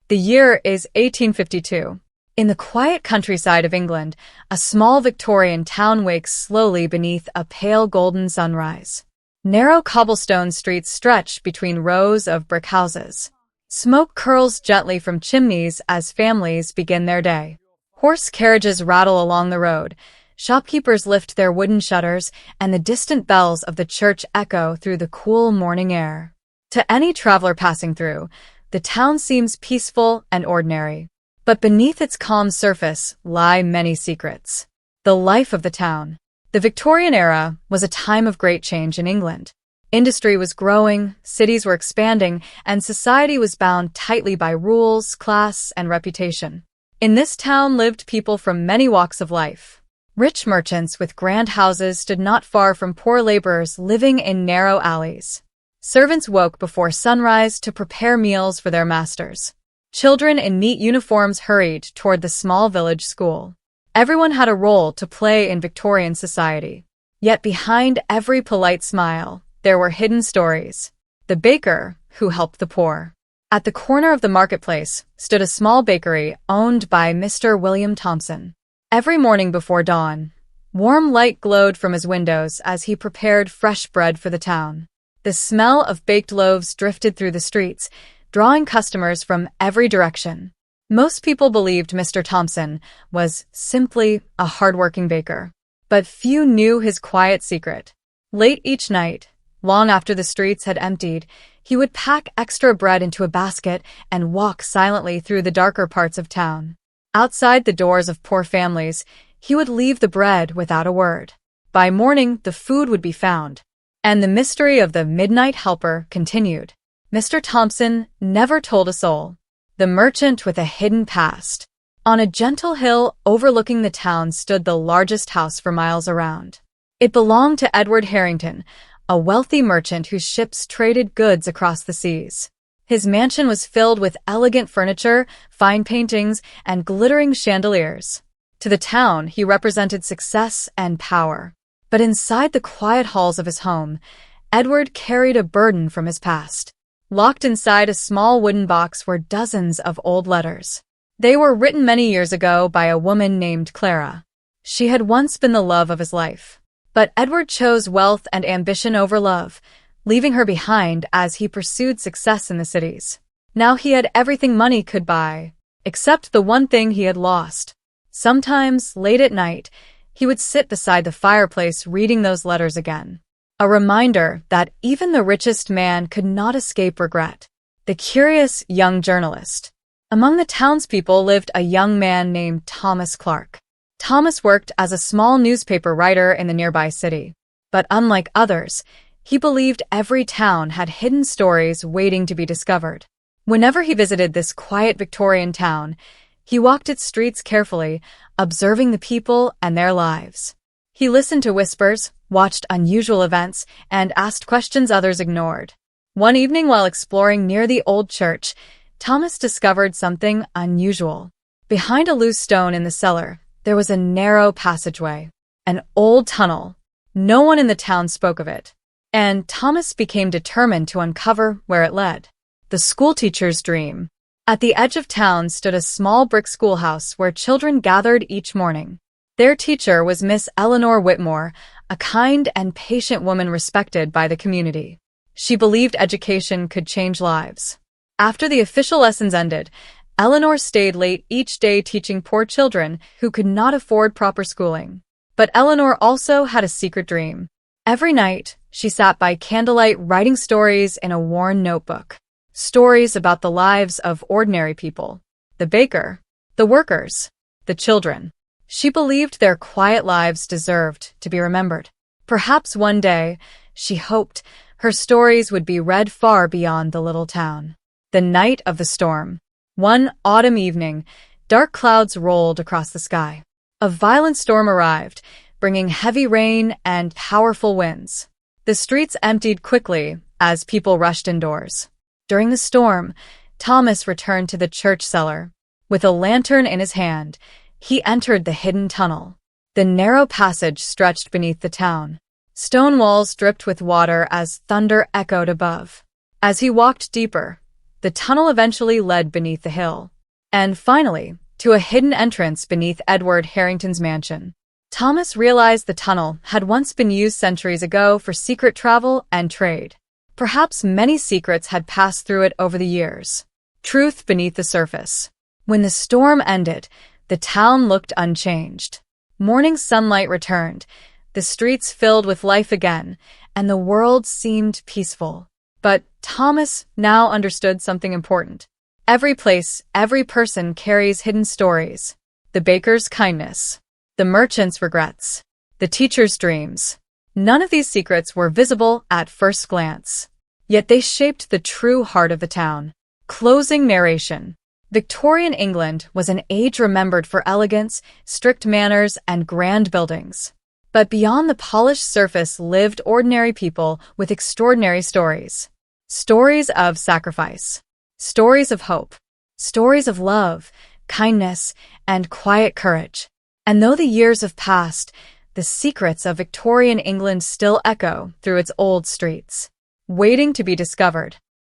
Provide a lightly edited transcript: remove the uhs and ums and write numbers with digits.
The year is 1852. In the quiet countryside of England, a small Victorian town wakes slowly beneath a pale golden sunrise. Narrow cobblestone streets stretch between rows of brick houses. Smoke curls gently from chimneys as families begin their day. Horse carriages rattle along the road, shopkeepers lift their wooden shutters, and the distant bells of the church echo through the cool morning air. To any traveler passing through, the town seems peaceful and ordinary. But beneath its calm surface lie many secrets. The life of the town. The Victorian era was a time of great change in England. Industry was growing, cities were expanding, and society was bound tightly by rules, class, and reputation. In this town lived people from many walks of life. Rich merchants with grand houses stood not far from poor laborers living in narrow alleys. Servants woke before sunrise to prepare meals for their masters. Children in neat uniforms hurried toward the small village school. Everyone had a role to play in Victorian society. Yet behind every polite smile, there were hidden stories. The baker who helped the poor. At the corner of the marketplace stood a small bakery owned by Mr. William Thompson. Every morning before dawn, warm light glowed from his windows as he prepared fresh bread for the town. The smell of baked loaves drifted through the streets, drawing customers from every direction. Most people believed Mr. Thompson was simply a hardworking baker, but few knew his quiet secret. Late each night, long after the streets had emptied, he would pack extra bread into a basket and walk silently through the darker parts of town. Outside the doors of poor families, he would leave the bread without a word. By morning, the food would be found, and the mystery of the midnight helper continued. Mr. Thompson never told a soul. The merchant with a hidden past. On a gentle hill overlooking the town stood the largest house for miles around. It belonged to Edward Harrington, a wealthy merchant whose ships traded goods across the seas. His mansion was filled with elegant furniture, fine paintings, and glittering chandeliers. To the town, he represented success and power. But inside the quiet halls of his home, Edward carried a burden from his past. Locked inside a small wooden box were dozens of old letters. They were written many years ago by a woman named Clara. She had once been the love of his life. But Edward chose wealth and ambition over love, leaving her behind as he pursued success in the cities. Now he had everything money could buy, except the one thing he had lost. Sometimes, late at night, he would sit beside the fireplace reading those letters again. A reminder that even the richest man could not escape regret. The curious young journalist. Among the townspeople lived a young man named Thomas Clark. Thomas worked as a small newspaper writer in the nearby city. But unlike others, he believed every town had hidden stories waiting to be discovered. Whenever he visited this quiet Victorian town, he walked its streets carefully, observing the people and their lives. He listened to whispers, watched unusual events, and asked questions others ignored. One evening while exploring near the old church, Thomas discovered something unusual. Behind a loose stone in the cellar, there was a narrow passageway, an old tunnel. No one in the town spoke of it, and Thomas became determined to uncover where it led. The schoolteacher's dream. At the edge of town stood a small brick schoolhouse where children gathered each morning. Their teacher was Miss Eleanor Whitmore, a kind and patient woman respected by the community. She believed education could change lives. After the official lessons ended, Eleanor stayed late each day teaching poor children who could not afford proper schooling. But Eleanor also had a secret dream. Every night, she sat by candlelight writing stories in a worn notebook. Stories about the lives of ordinary people. The baker, the workers, the children. She believed their quiet lives deserved to be remembered. Perhaps one day, she hoped, her stories would be read far beyond the little town. The night of the storm. One autumn evening, dark clouds rolled across the sky. A violent storm arrived, bringing heavy rain and powerful winds. The streets emptied quickly as people rushed indoors. During the storm, Thomas returned to the church cellar. With a lantern in his hand, he entered the hidden tunnel. The narrow passage stretched beneath the town. Stone walls dripped with water as thunder echoed above. As he walked deeper, The tunnel eventually led beneath the hill. And finally, to a hidden entrance beneath Edward Harrington's mansion. Thomas realized the tunnel had once been used centuries ago for secret travel and trade. Perhaps many secrets had passed through it over the years. Truth beneath the surface. When the storm ended, the town looked unchanged. Morning sunlight returned, the streets filled with life again, and the world seemed peaceful. But Thomas now understood something important. Every place, every person carries hidden stories. The baker's kindness, the merchant's regrets, the teacher's dreams. None of these secrets were visible at first glance. Yet they shaped the true heart of the town. Closing narration. Victorian England was an age remembered for elegance, strict manners, and grand buildings. But beyond the polished surface lived ordinary people with extraordinary stories. Stories of sacrifice. Stories of hope. Stories of love, kindness, and quiet courage. And though the years have passed, the secrets of Victorian England still echo through its old streets, waiting to be discovered.